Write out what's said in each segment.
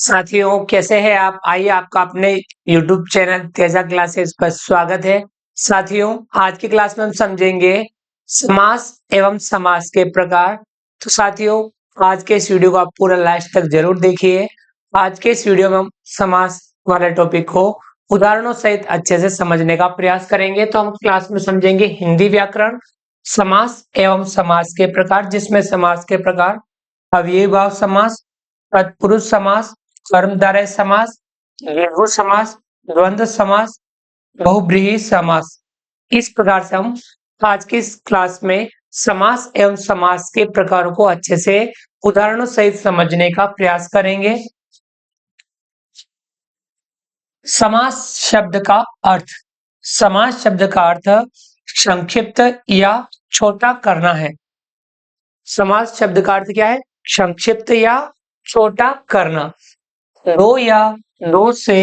साथियों, कैसे हैं आप? आइए, आपका अपने YouTube चैनल तेजा क्लासेस पर स्वागत है। साथियों, आज की क्लास में हम समझेंगे समास एवं समास के प्रकार। तो साथियों, आज के इस वीडियो को आप पूरा लास्ट तक जरूर देखिए। आज के इस वीडियो में हम समास वाले टॉपिक को उदाहरणों सहित अच्छे से समझने का प्रयास करेंगे। तो हम क्लास में समझेंगे हिंदी व्याकरण, समास एवं समास के प्रकार, जिसमें समास के प्रकार अव्ययी भाव समास, तत्पुरुष समास, कर्मधारय समास, द्विगु समास, द्वंद्व समास, बहुब्रीहि समास। इस प्रकार से हम आज की इस क्लास में समास एवं समास के प्रकारों को अच्छे से उदाहरणों सहित समझने का प्रयास करेंगे। समास शब्द का अर्थ। समास शब्द का अर्थ संक्षिप्त या छोटा करना है। समास शब्द का अर्थ क्या है? संक्षिप्त या छोटा करना। दो या दो से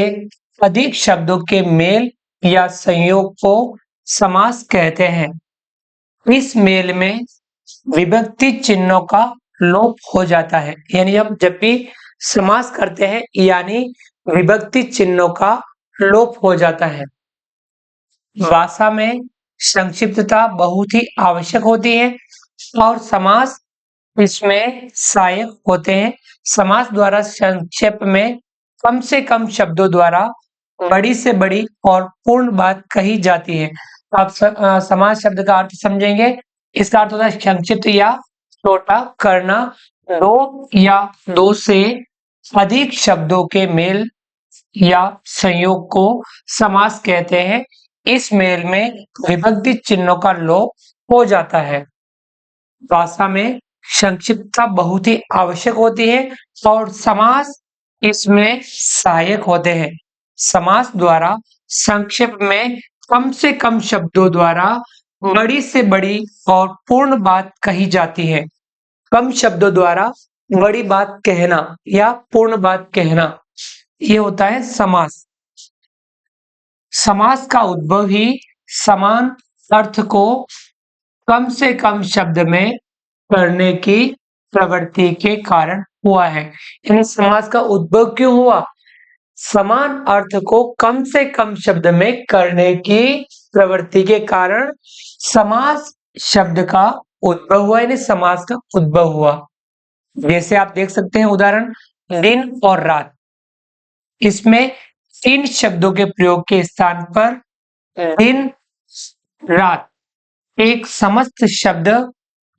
अधिक शब्दों के मेल या संयोग को समास कहते हैं। इस मेल में विभक्ति चिन्हों का लोप हो जाता है। यानी हम जब भी समास करते हैं यानी विभक्ति चिन्हों का लोप हो जाता है। भाषा में संक्षिप्तता बहुत ही आवश्यक होती है और समास इसमें सहायक होते हैं। समास द्वारा संक्षेप में कम से कम शब्दों द्वारा बड़ी से बड़ी और पूर्ण बात कही जाती है। आप समास शब्द का अर्थ समझेंगे। इसका अर्थ होता है संक्षिप्त या छोटा करना। दो या दो से अधिक शब्दों के मेल या संयोग को समास कहते हैं। इस मेल में विभक्ति चिन्हों का लोप हो जाता है। भाषा में संक्षिप्तता बहुत ही आवश्यक होती है और समास इसमें सहायक होते हैं। समास द्वारा संक्षेप में कम से कम शब्दों द्वारा बड़ी से बड़ी और पूर्ण बात कही जाती है। कम शब्दों द्वारा बड़ी बात कहना या पूर्ण बात कहना, ये होता है समास। समास का उद्भव ही समान अर्थ को कम से कम शब्द में करने की प्रवृत्ति के कारण हुआ है। यानी समास का उद्भव क्यों हुआ? समान अर्थ को कम से कम शब्द में करने की प्रवृत्ति के कारण समास शब्द का उद्भव हुआ, यानी समास का उद्भव हुआ। जैसे आप देख सकते हैं उदाहरण, दिन और रात। इसमें तीन शब्दों के प्रयोग के स्थान पर दिन, रात एक समस्त शब्द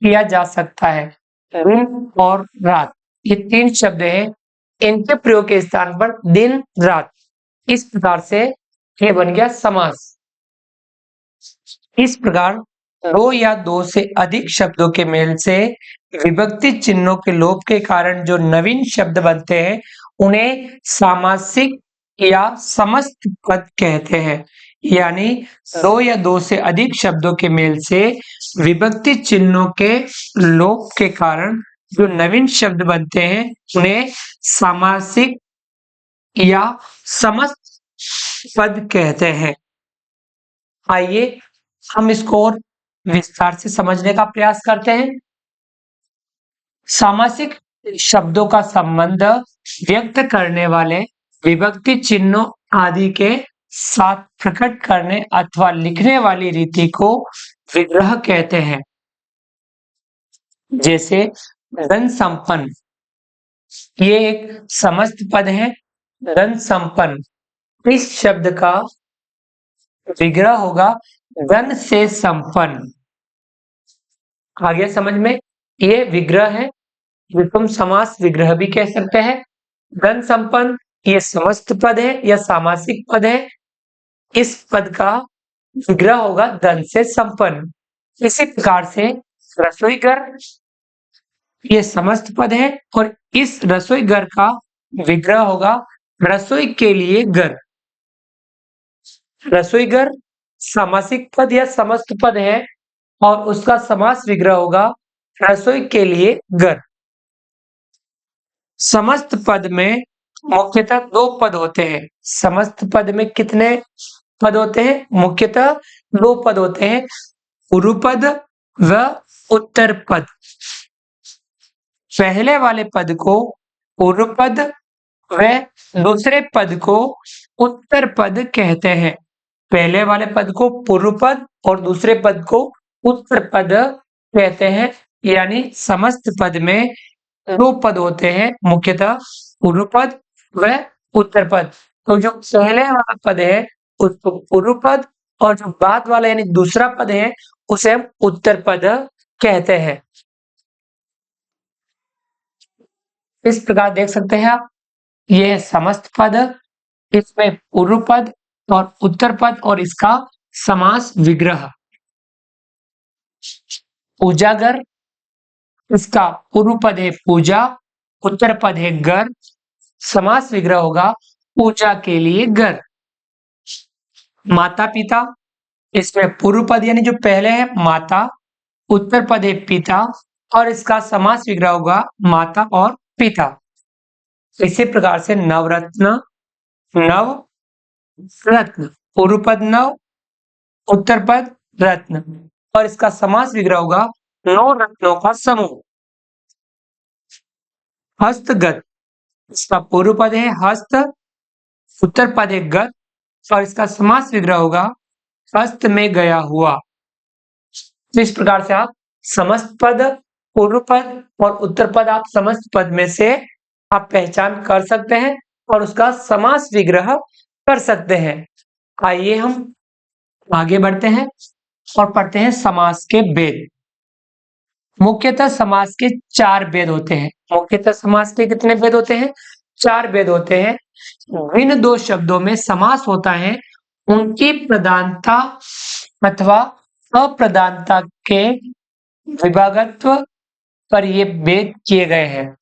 किया जा सकता है। दिन और रात ये तीन शब्द हैं, इनके प्रयोग के स्थान पर दिन रात, इस प्रकार से ये बन गया समास। इस प्रकार दो या दो से अधिक शब्दों के मेल से विभक्ति चिन्हों के लोप के कारण जो नवीन शब्द बनते हैं उन्हें सामासिक या समस्त पद कहते हैं। यानी दो या दो से अधिक शब्दों के मेल से विभक्ति चिन्हों के लोप के कारण जो नवीन शब्द बनते हैं उन्हें सामासिक या समस्त पद कहते हैं। आइए हम इसको और विस्तार से समझने का प्रयास करते हैं। सामासिक शब्दों का संबंध व्यक्त करने वाले विभक्ति चिन्हों आदि के साथ प्रकट करने अथवा लिखने वाली रीति को विग्रह कहते हैं। जैसे धन संपन्न, ये एक समस्त पद है। धन संपन्न, इस शब्द का विग्रह होगा धन से संपन्न। आ गया समझ में? ये विग्रह है, जिसको हम समास विग्रह भी कह सकते हैं। धन संपन्न ये समस्त पद है या सामासिक पद है। इस पद का विग्रह होगा धन से संपन्न। इसी प्रकार से रसोई घर ये समस्त पद है और इस रसोई घर का विग्रह होगा रसोई के लिए घर। रसोई घर सामासिक पद या समस्त पद है और उसका समास विग्रह होगा रसोई के लिए घर। समस्त पद में मुख्यतः दो पद होते हैं। समस्त पद में कितने पद होते हैं? मुख्यतः दो पद होते हैं, पूर्व पद व उत्तर पद। पहले वाले पद को पूर्व पद वह दूसरे पद को उत्तर पद कहते हैं। पहले वाले पद को पूर्व पद और दूसरे पद को उत्तर पद कहते हैं। यानी समस्त पद में दो पद होते हैं, मुख्यतः पूर्व पद व उत्तर पद। तो जो पहले वाला पद है उसको पूर्व पद और जो बाद वाला यानी दूसरा पद है उसे हम उत्तर पद कहते हैं। इस प्रकार देख सकते हैं आप, यह है समस्त पद, इसमें पूर्व पद और उत्तर पद और इसका समास विग्रह। पूजागर, इसका पूर्व पद है पूजा, उत्तर पद है घर, समास विग्रह होगा पूजा के लिए घर। माता पिता, इसमें पूर्व पद यानी जो पहले है माता, उत्तर पद है पिता और इसका समास विग्रह होगा माता और पिता। इसी प्रकार से नवरत्न, नव रत्न, पूर्व पद नव, उत्तर पद रत्न और इसका समास विग्रह होगा नौ रत्नों का समूह। हस्तगत, इसका पूर्व पद है हस्त, उत्तर पद है गत और इसका समास विग्रह होगा हस्त में गया हुआ। तो इस प्रकार से आप समस्त पद, पूर्व पद और उत्तर पद आप समस्त पद में से आप पहचान कर सकते हैं और उसका समास विग्रह कर सकते हैं। आइए हम आगे बढ़ते हैं और पढ़ते हैं समास के भेद। मुख्यतः समास के चार भेद होते हैं। मुख्यतः समास के कितने भेद होते हैं? चार भेद होते हैं। जिन दो शब्दों में समास होता है उनकी प्रधानता अथवा अप्रधानता के विभागत्व पर ये भेद किए गए हैं।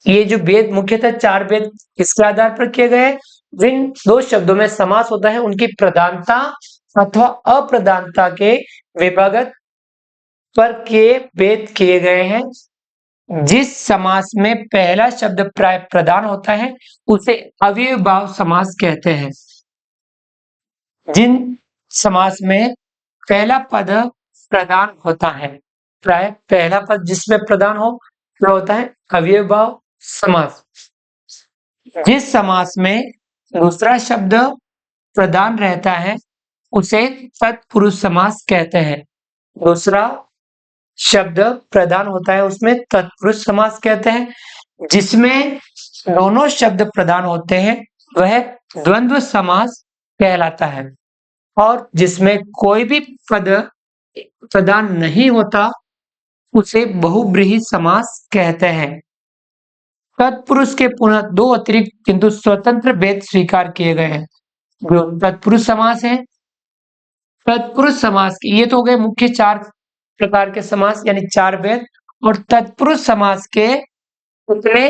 ये जो भेद मुख्यतः चार भेद किसके आधार पर किए गए हैं? जिन दो शब्दों में समास होता है उनकी प्रधानता अथवा अप्रधानता के विभागत पर के भेद किए गए हैं। जिस समास में पहला शब्द प्राय प्रधान होता है उसे अव्ययभाव समास कहते हैं। जिन समास में पहला पद प्रधान होता है, प्राय पहला पद जिसमें प्रधान हो वो होता है अव्ययभाव समास। जिस समास में दूसरा शब्द प्रधान रहता है उसे तत्पुरुष समास कहते हैं। दूसरा शब्द प्रधान होता है उसमें तत्पुरुष समास कहते हैं। जिसमें दोनों शब्द प्रधान होते हैं वह द्वंद्व समास कहलाता है। और जिसमें कोई भी पद प्रधान नहीं होता उसे बहुब्रीहि समास कहते हैं। तत्पुरुष के पुनः दो अतिरिक्त किंतु स्वतंत्र भेद स्वीकार किए गए हैं। जो तत्पुरुष समास है, तत्पुरुष समास के ये तो हो गए मुख्य चार प्रकार के समास यानी चार भेद। और तत्पुरुष समास के उतने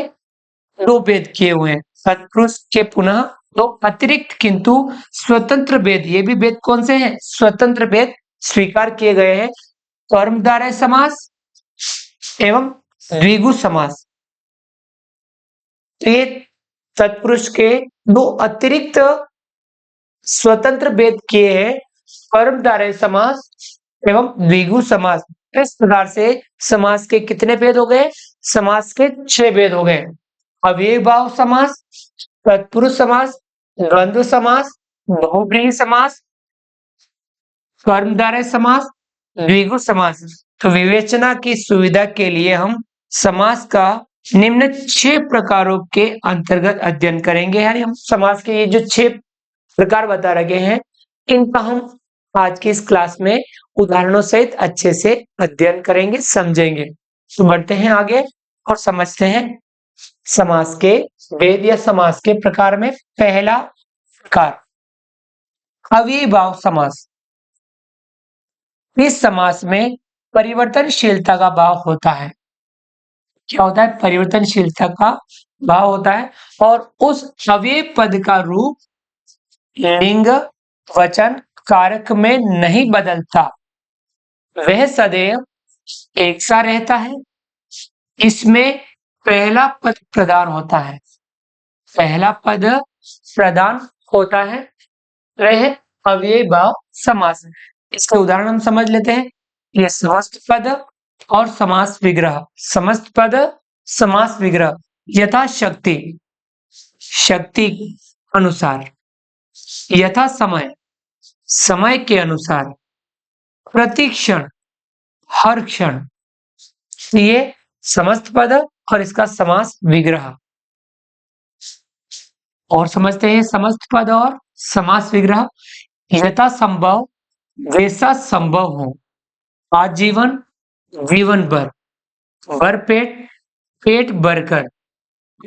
दो भेद किए हुए हैं। तत्पुरुष के पुनः दो अतिरिक्त किंतु स्वतंत्र भेद, ये भी भेद कौन से हैं? स्वतंत्र भेद स्वीकार किए गए हैं। कर्मधारय समास एवं द्विगु समास। तो ये तत्पुरुष के दो अतिरिक्त स्वतंत्र भेद किए हैं, कर्मधारय समास एवं द्विगु समास। इस प्रकार से समास के कितने भेद हो गए? समास के 6 भेद हो गए। अव्ययभाव समास, तत्पुरुष समास, द्वंद्व समास, बहुब्रीहि समास, कर्मधारय समास, द्विगु समास। तो विवेचना की सुविधा के लिए हम समास का निम्न 6 प्रकारों के अंतर्गत अध्ययन करेंगे। यानी हम समास के ये जो 6 प्रकार बता रखे हैं इनका हम आज की इस क्लास में उदाहरणों सहित अच्छे से अध्ययन करेंगे, समझेंगे। तो बढ़ते हैं आगे और समझते हैं समास के भेद या समास के प्रकार में पहला प्रकार अव्ययभाव समास। इस समास में परिवर्तनशीलता का भाव होता है। क्या होता है? परिवर्तनशीलता का भाव होता है और उस अव्यय पद का रूप लिंग, वचन, कारक में नहीं बदलता, वह सदैव एक सा रहता है। इसमें पहला पद प्रधान होता है। पहला पद प्रधान होता है, वह अव्ययभाव समास है। इसके उदाहरण हम समझ लेते हैं। यह समस्त पद और समास विग्रह। समस्त पद, समास विग्रह। यथाशक्ति, शक्ति अनुसार, यथा समय, समय के अनुसार, प्रति क्षण, हर क्षण। ये समस्त पद और इसका समास विग्रह। और समझते हैं समस्त पद और समास विग्रह। यथा संभव, वैसा संभव हो। आजीवन, जीवन भर। भरपेट, पेट भरकर।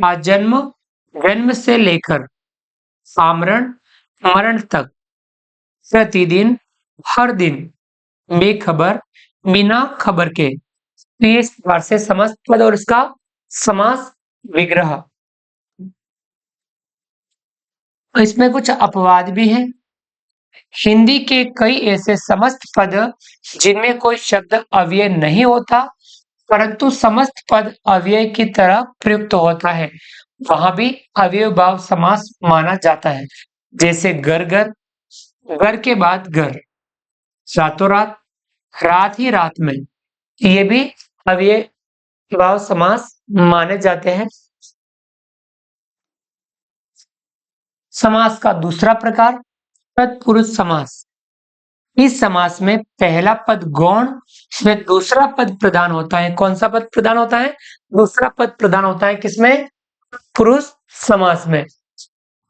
आजन्म, जन्म से लेकर। आमरण, मरण तक। प्रतिदिन, हर दिन। बेखबर, बिना खबर के। तो ये इस प्रकार से समस्त पद और इसका समास विग्रह। इसमें कुछ अपवाद भी हैं। हिंदी के कई ऐसे समस्त पद जिनमें कोई शब्द अव्यय नहीं होता, परंतु समस्त पद अव्यय की तरह प्रयुक्त होता है, वहां भी अव्यय भाव समास माना जाता है। जैसे घर घर, घर के बाद घर। रातों रात, रात ही रात में। ये भी अव्यय भाव समास माने जाते हैं। समास का दूसरा प्रकार तत्पुरुष समास। इस समास में पहला पद गौण व दूसरा पद प्रधान होता है। कौन सा पद प्रधान होता है? दूसरा पद प्रधान होता है। किसमें? पुरुष समास में।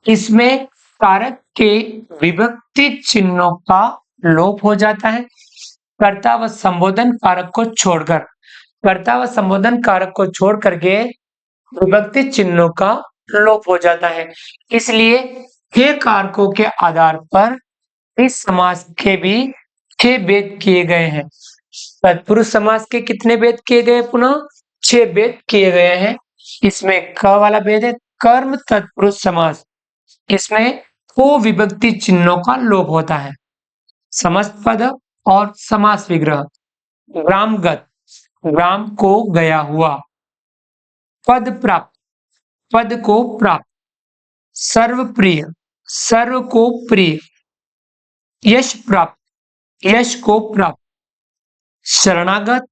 इसमें कारक के विभक्ति चिन्हों का लोप हो जाता है। कर्ता व संबोधन कारक को छोड़कर, कर्ता व संबोधन कारक को छोड़ करके विभक्ति चिन्हों का लोप हो जाता है। इसलिए हे कारकों के आधार पर इस समास के भी 6 भेद किए गए हैं। तत्पुरुष समास के कितने भेद किए गए? पुनः 6 भेद किए गए हैं। इसमें क वाला भेद है कर्म तत्पुरुष समास। इसमें को विभक्ति चिन्हों का लोप होता है। समस्त पद और समास विग्रह। ग्रामगत, ग्राम को गया हुआ। पद प्राप्त, पद को प्राप्त। सर्वप्रिय, सर्व को प्रिय। यश प्राप्त, यश को प्राप्त। शरणागत,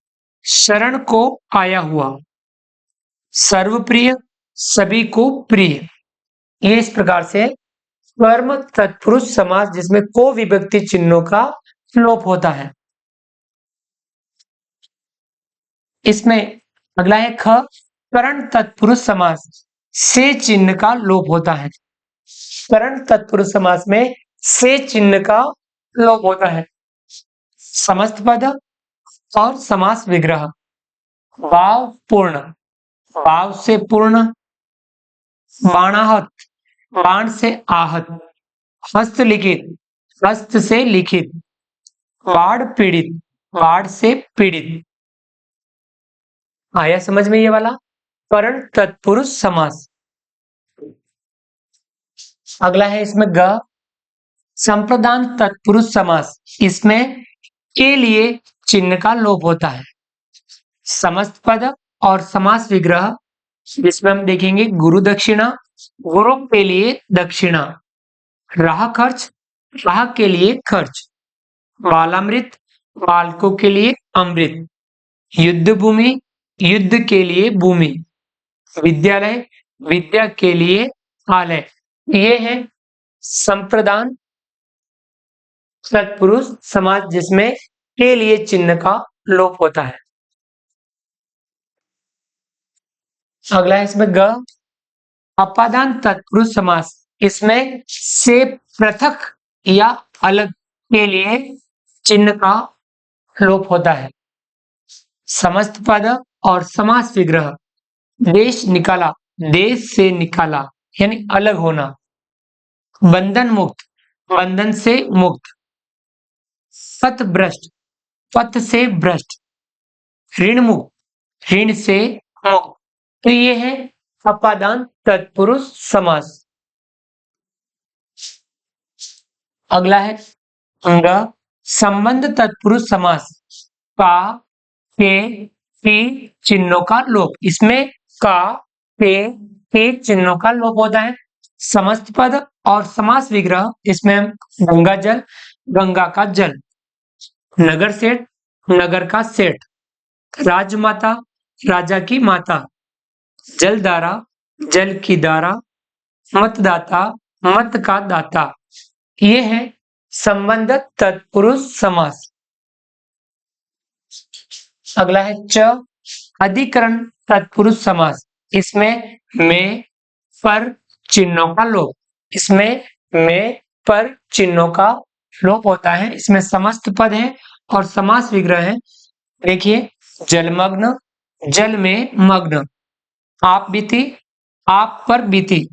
शरण को आया हुआ। सर्वप्रिय, सभी को प्रिय। ये इस प्रकार से कर्म तत्पुरुष समास जिसमें को विभक्ति चिन्हों का लोप होता है। इसमें अगला है ख, करण तत्पुरुष समास। से चिन्ह का लोप होता है। करण तत्पुरुष समास में से चिन्ह का लोप होता है। समस्त पद और समास विग्रह। भाव पूर्ण, भाव से पूर्ण। बाणाहत, बाण से आहत। हस्तलिखित, हस्त से लिखित। बाढ़ पीड़ित, बाढ़ से पीड़ित। आया समझ में ये वाला? करण तत्पुरुष समास। अगला है इसमें ग, संप्रदान तत्पुरुष समास। इसमें के लिए चिन्ह का लोप होता है। समस्त पद और समास विग्रह जिसमें हम देखेंगे गुरु दक्षिणा, गुरु के लिए दक्षिणा। राह खर्च, राह के लिए खर्च। बालामृत, बालकों के लिए अमृत। युद्ध भूमि, युद्ध के लिए भूमि। विद्यालय, विद्या के लिए आलय। ये है संप्रदान तत्पुरुष समास जिसमें के लिए चिन्ह का लोप होता है। अगला है इसमें ग, अपादान तत्पुरुष समास। इसमें से पृथक या अलग के लिए चिन्ह का लोप होता है। समस्त पद और समास विग्रह। देश निकाला, देश से निकाला यानी अलग होना। बंधन मुक्त, बंधन से मुक्त। पथ भ्रष्ट, पथ से भ्रष्ट। ऋण मुक्त, ऋण से मुक्त। तो ये है अपादान तत्पुरुष समास। अगला है अंग, संबंध तत्पुरुष समास। का, के चिन्हों का लोप। इसमें का, के चिन्हों का लोप होता है। समस्त पद और समास विग्रह। इसमें गंगा जल, गंगा का जल। नगर सेठ, नगर का सेठ। राजमाता, राजा की माता। जलधारा, जल की धारा। मतदाता, मत का दाता। ये है संबंध तत्पुरुष समास। अगला है च, अधिकरण तत्पुरुष समास। इसमें में, पर चिन्हों का लोप। इसमें में, पर चिन्हों का लोप होता है। इसमें समस्त पद है और समास विग्रह है। देखिए, जलमग्न, जल में मग्न। आप बीती, आप पर बीती।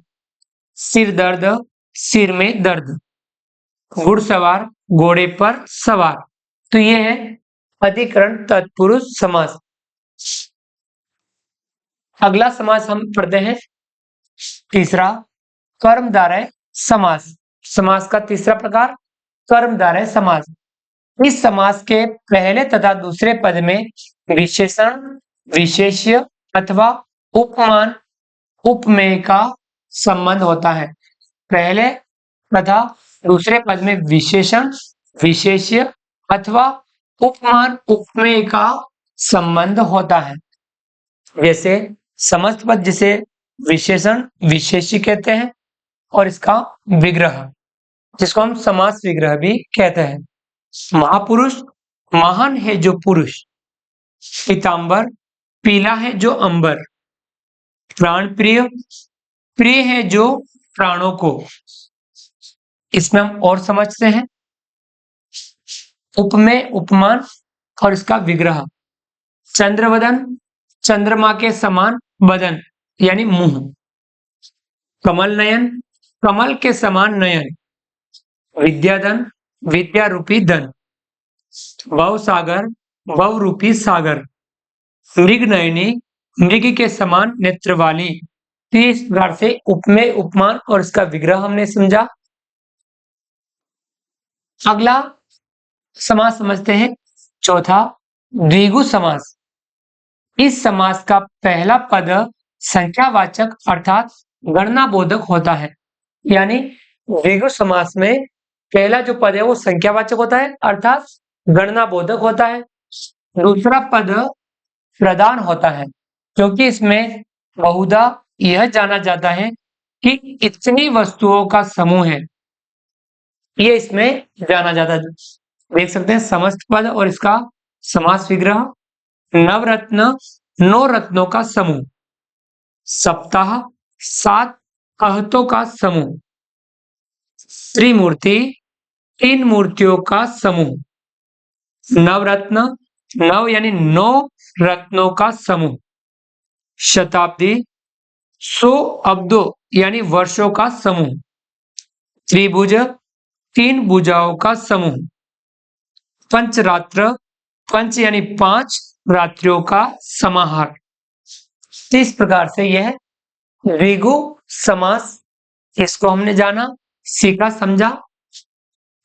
सिर दर्द, सिर में दर्द। घुड़सवार, घोड़े पर सवार। तो ये है अधिकरण तत्पुरुष समास। अगला समास हम पढ़ते हैं तीसरा, कर्मधारय समास। समास का तीसरा प्रकार कर्मधारय समास। इस समास के पहले तथा दूसरे पद में विशेषण, विशेष्य अथवा उपमान, उपमेय का संबंध होता है। पहले तथा दूसरे पद में विशेषण, विशेष्य अथवा उपमान, उपमेय का संबंध होता है। जैसे समस्त पद जिसे विशेषण, विशेष्य कहते हैं और इसका विग्रह जिसको हम समास विग्रह भी कहते हैं। महापुरुष, महान है जो पुरुष। पीतांबर, पीला है जो अंबर। प्राण प्रिय, प्रिय है जो प्राणों को। इसमें हम और समझते हैं उपमेय, उपमान और इसका विग्रह। चंद्रवदन, चंद्रमा के समान बदन यानी मुंह। कमल नयन, कमल के समान नयन। विद्याधन, विद्या रूपी धन। भव सागर, भव रूपी सागर। मृग नयनी, मृग के समान नेत्र वाली। तो इस प्रकार से उपमेय, उपमान और इसका विग्रह हमने समझा। अगला समास समझते हैं चौथा, द्विगु समास। इस समास का पहला पद संख्यावाचक अर्थात गणनाबोधक होता है। यानी द्विगु समास में पहला जो पद है वो संख्यावाचक होता है अर्थात गणनाबोधक होता है। दूसरा पद प्रधान होता है क्योंकि इसमें बहुधा यह जाना जाता है कि इतनी वस्तुओं का समूह है, ये इसमें जाना जाता है। देख सकते हैं समस्त पद और इसका समास विग्रह। नवरत्न, नौ रत्नों का समूह। सप्ताह, 7 कहतों का समूह। त्रिमूर्ति, 3 मूर्तियों का समूह। नवरत्न, नव यानी 9 रत्नों का समूह। शताब्दी, 100 अब्दों यानी वर्षों का समूह। त्रिभुज, 3 भुजाओं का समूह। पंचरात्र, पंच यानी 5 रात्रियों का समाहार। इस प्रकार से यह द्विगु समास, इसको हमने जाना, सीखा, समझा।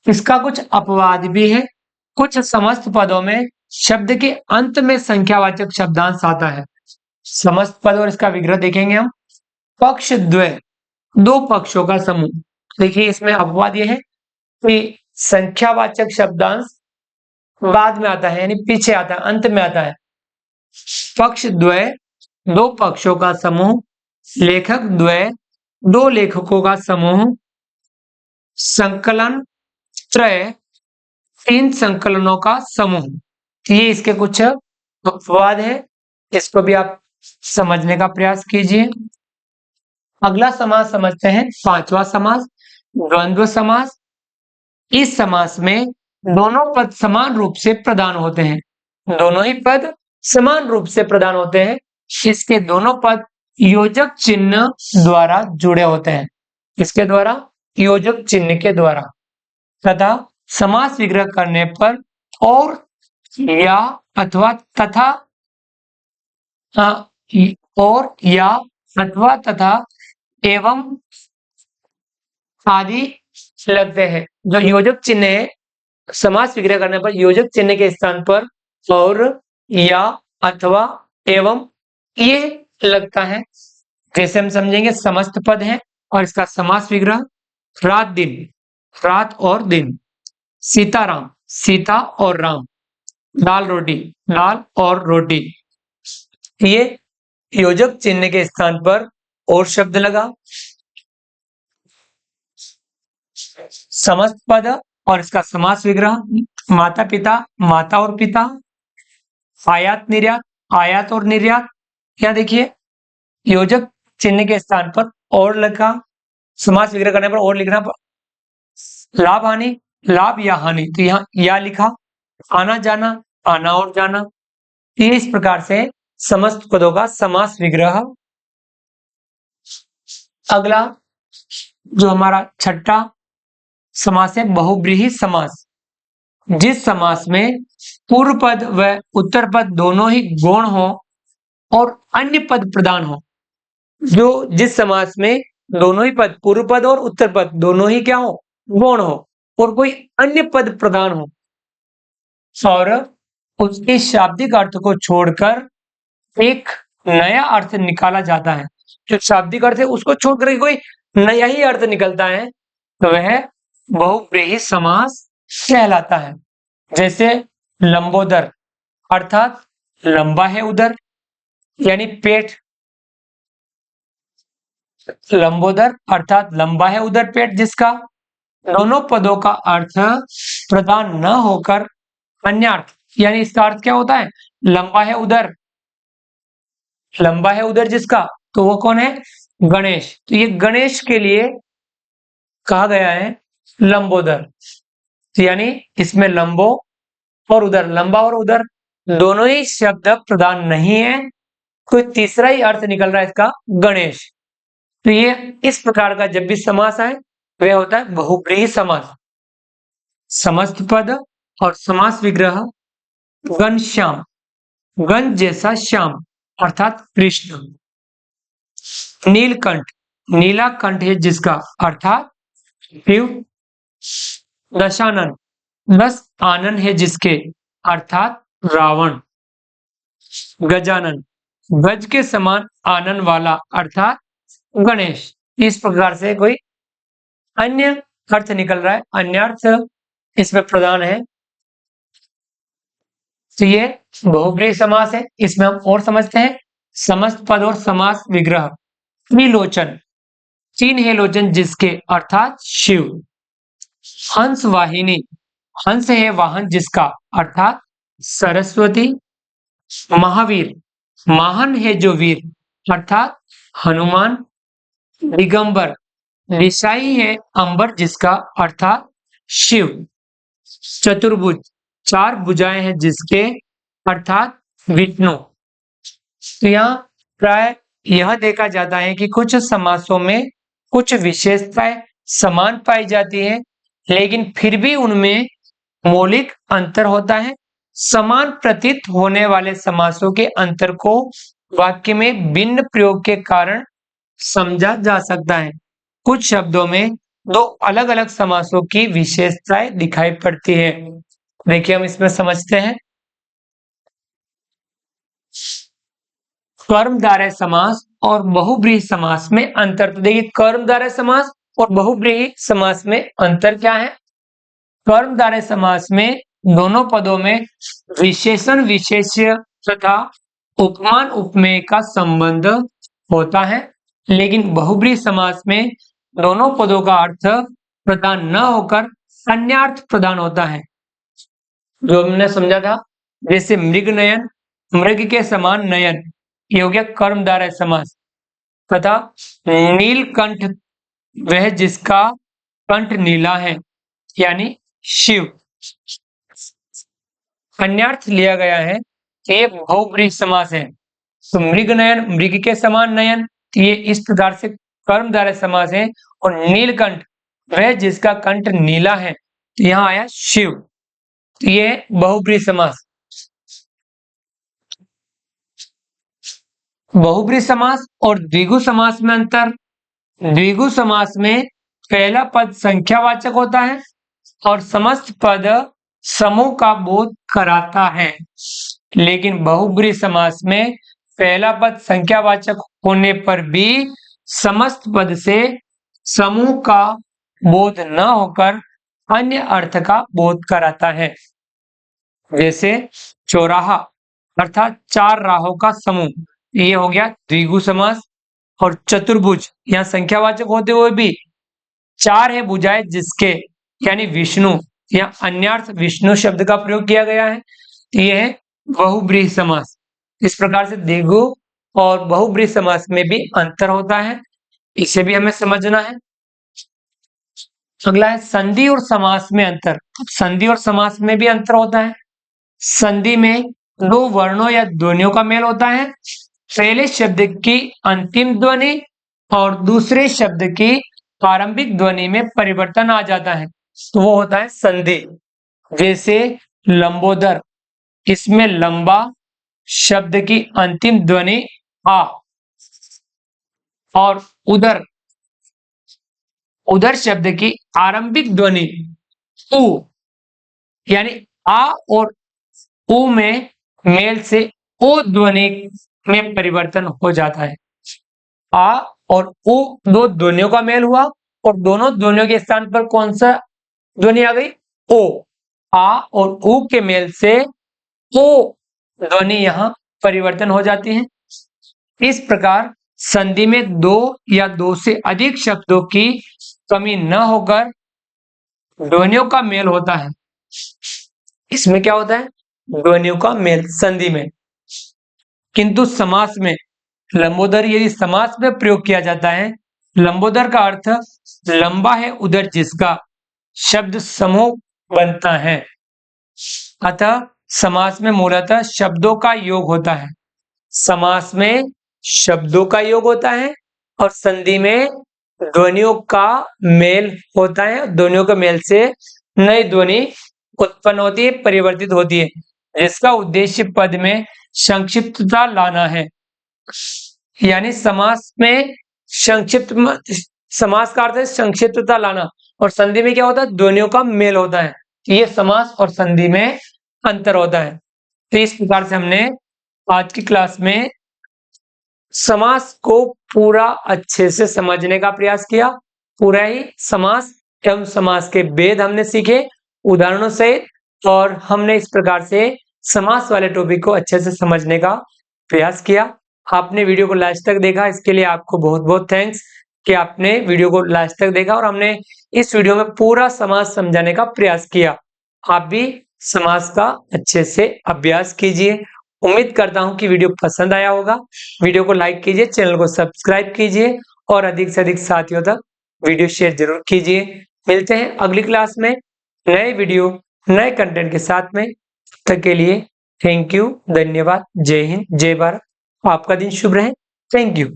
इसका कुछ अपवाद भी है। कुछ समस्त पदों में शब्द के अंत में संख्यावाचक शब्दांश आता है। समस्त पद और इसका विग्रह देखेंगे हम। पक्ष द्वय, 2 पक्षों का समूह। देखिए इसमें अपवाद यह है कि संख्यावाचक शब्दांश बाद में आता है यानी पीछे आता है, अंत में आता है। पक्ष द्वय, 2 पक्षों का समूह। लेखक द्वय, 2 लेखकों का समूह। संकलन त्रय, 3 संकलनों का समूह। ये इसके कुछ अपवाद है, इसको भी आप समझने का प्रयास कीजिए। अगला समास समझते हैं पांचवा समास, द्वंद्व समास। इस समास में दोनों पद समान रूप से प्रदान होते हैं। दोनों ही पद समान रूप से प्रदान होते हैं। इसके दोनों पद योजक चिन्ह द्वारा जुड़े होते हैं। इसके द्वारा, योजक चिन्ह के द्वारा। तथा समास विग्रह करने पर और, या अथवा तथा, और या अथवा तथा एवं आदि लगते हैं। जो योजक चिन्ह है, समास विग्रह करने पर योजक चिन्ह के स्थान पर और, या, अथवा, एवं ये लगता है। जैसे हम समझेंगे समस्त पद है और इसका समास विग्रह। रात दिन, रात और दिन। सीताराम, सीता और राम। दाल रोटी, दाल और रोटी। ये योजक चिन्ह के स्थान पर और शब्द लगा। समस्त पद और इसका समास विग्रह, माता पिता, माता और पिता, आयात निर्यात, आयात और निर्यात। यहाँ देखिए योजक चिन्ह के स्थान पर और लिखा, समास विग्रह करने पर और लिखना, लाभ हानि, लाभ या हानि, तो यहाँ या लिखा, आना जाना, आना और जाना। ये इस प्रकार से समस्त पदों का समास विग्रह। अगला जो हमारा छठा समास है बहुब्रीहि समास, जिस समास में पूर्व पद व उत्तर पद दोनों ही गौण हो और अन्य पद प्रधान हो। जो जिस समास में दोनों ही पद, पूर्व पद और उत्तर पद दोनों ही क्या हो, गौण हो और कोई अन्य पद प्रधान हो और उसके शाब्दिक अर्थ को छोड़कर एक नया अर्थ निकाला जाता है। जो शाब्दिक अर्थ है उसको छोड़कर कोई नया ही अर्थ निकलता है तो वह बहुब्रीहि समास कहलाता है। जैसे लंबोदर अर्थात लंबा है उदर, यानी पेट। लंबोदर अर्थात लंबा है उदर पेट, जिसका दोनों पदों का अर्थ प्रदान न होकर अन्यार्थ, यानी इसका अर्थ क्या होता है, लंबा है उदर, लंबा है उदर जिसका, तो वो कौन है, गणेश। तो ये गणेश के लिए कहा गया है लंबोदर। तो यानी इसमें लंबो और उदर, लंबा और उदर दोनों ही शब्द प्रधान नहीं है, कोई तीसरा ही अर्थ निकल रहा है इसका, गणेश। तो ये इस प्रकार का जब भी समास आए वह होता है बहुब्रीहि समास। समस्त पद और समास विग्रह, घनश्याम, गण जैसा श्याम अर्थात कृष्ण। नीलकंठ, नीला कंठ है जिसका अर्थात शिव। दशानन, 10 आनन है जिसके अर्थात रावण। गजानन, गज के समान आनन वाला अर्थात गणेश। इस प्रकार से कोई अन्य अर्थ निकल रहा है, अन्य अर्थ इसमें प्रधान है। तो ये बहुब्रीहि समास है। इसमें हम और समझते हैं समस्त पद और समास विग्रह। त्रिलोचन, 3 है लोचन जिसके अर्थात शिव। हंस वाहिनी, हंस है वाहन जिसका अर्थात सरस्वती। महावीर, महान है जो वीर अर्थात हनुमान। दिगंबर, निशाई है अंबर जिसका अर्थात शिव। चतुर्भुज, 4 भुजाएं हैं जिसके अर्थात विष्णु। तो यहाँ प्राय यह देखा जाता है कि कुछ समासों में कुछ विशेषताएं समान पाई जाती है, लेकिन फिर भी उनमें मौलिक अंतर होता है। समान प्रतीत होने वाले समासों के अंतर को वाक्य में भिन्न प्रयोग के कारण समझा जा सकता है। कुछ शब्दों में 2 अलग-अलग समासों की विशेषताएं दिखाई पड़ती है। देखिए हम इसमें समझते हैं। कर्मधारय समास और बहुब्रीहि समास में अंतर। तो देखिए कर्मधारय समास और बहुब्रीहि समास में अंतर क्या है। कर्मधारय समास में दोनों पदों में विशेषण विशेष्य तथा उपमान उपमेय का संबंध होता है, लेकिन बहुब्रीहि समास में दोनों पदों का अर्थ प्रदान न होकर अन्यार्थ प्रदान होता है। जो हमने समझा था, जैसे मृग नयन, मृग के समान नयन, ये हो गया कर्मधारय समास। तथा नीलकंठ, वह जिसका कंठ नीला है, यानी शिव। अन्यार्थ लिया गया है कि ये बहुब्रीहि समास है। तो मृग नयन, मृग के समान नयन, ये इस प्रकार से कर्मधारय समास है। और नीलकंठ, वह जिसका कंठ नीला है, तो यहाँ आया शिव, तो ये बहुब्रीहि समास। बहुब्रीहि समास और द्विगु समास में अंतर। द्विगु समास में पहला पद संख्यावाचक होता है और समस्त पद समूह का बोध कराता है, लेकिन बहुब्रीहि समास में पहला पद संख्यावाचक होने पर भी समस्त पद से समूह का बोध न होकर अन्य अर्थ का बोध कराता है। जैसे चौराहा अर्थात 4 राहों का समूह, ये हो गया द्विगु समास। और चतुर्भुज, यहाँ संख्यावाचक होते हुए भी चार है भुजाएं जिसके, यानी विष्णु या अन्यार्थ विष्णु शब्द का प्रयोग किया गया है। तो यह है बहुब्रीहि समास। इस प्रकार से द्विगु और बहुब्रीहि समास में भी अंतर होता है, इसे भी हमें समझना है। अगला है संधि और समास में अंतर। संधि और समास में भी अंतर होता है। संधि में दो वर्णों या ध्वनियों का मेल होता है। पहले शब्द की अंतिम ध्वनि और दूसरे शब्द की प्रारंभिक ध्वनि में परिवर्तन आ जाता है, तो वो होता है संधि। जैसे लंबोदर, इसमें लंबा शब्द की अंतिम ध्वनि आ और उदर, उदर शब्द की आरंभिक ध्वनि उ, यानी आ और उ में मेल से ओ ध्वनि में परिवर्तन हो जाता है। आ और उ दो ध्वनियों का मेल हुआ और दोनों ध्वनियों के स्थान पर कौन सा ध्वनि आ गई? ओ। आ और उ के मेल से ओ ध्वनि यहां परिवर्तन हो जाती है। इस प्रकार संधि में दो या दो से अधिक शब्दों की कमी न होकर ध्वनियों का मेल होता है। इसमें क्या होता है? ध्वनियों का मेल संधि में। किंतु समास में लंबोदर यदि समास में प्रयोग किया जाता है, लंबोदर का अर्थ लंबा है उधर जिसका शब्द समूह बनता है। अतः समास में मूलतः शब्दों का योग होता है। समास में शब्दों का योग होता है और संधि में ध्वनियों का मेल होता है। ध्वनियों के मेल से नई ध्वनि उत्पन्न होती है, परिवर्तित होती है, जिसका उद्देश्य पद में संक्षिप्तता लाना है। यानी समास में समास का अर्थ है संक्षिप्तता लाना और संधि में क्या होता है? ध्वनियों का मेल होता है। ये समास और संधि में अंतर होता है। तो इस प्रकार से हमने आज की क्लास में समास को पूरा अच्छे से समझने का प्रयास किया। पूरा ही समास एवं समास के भेद हमने सीखे उदाहरणों सहित, और हमने इस प्रकार से समास वाले टॉपिक को अच्छे से समझने का प्रयास किया। आपने वीडियो को लास्ट तक देखा, इसके लिए आपको बहुत बहुत थैंक्स कि आपने वीडियो को लास्ट तक देखा और हमने इस वीडियो में पूरा समास समझाने का प्रयास किया। आप भी समास का अच्छे से अभ्यास कीजिए। उम्मीद करता हूं कि वीडियो पसंद आया होगा। वीडियो को लाइक कीजिए, चैनल को सब्सक्राइब कीजिए और अधिक से अधिक साथियों तक वीडियो शेयर जरूर कीजिए। मिलते हैं अगली क्लास में नए वीडियो नए कंटेंट के साथ में। तब तक के लिए थैंक यू, धन्यवाद, जय हिंद, जय भारत। आपका दिन शुभ रहे। Thank you.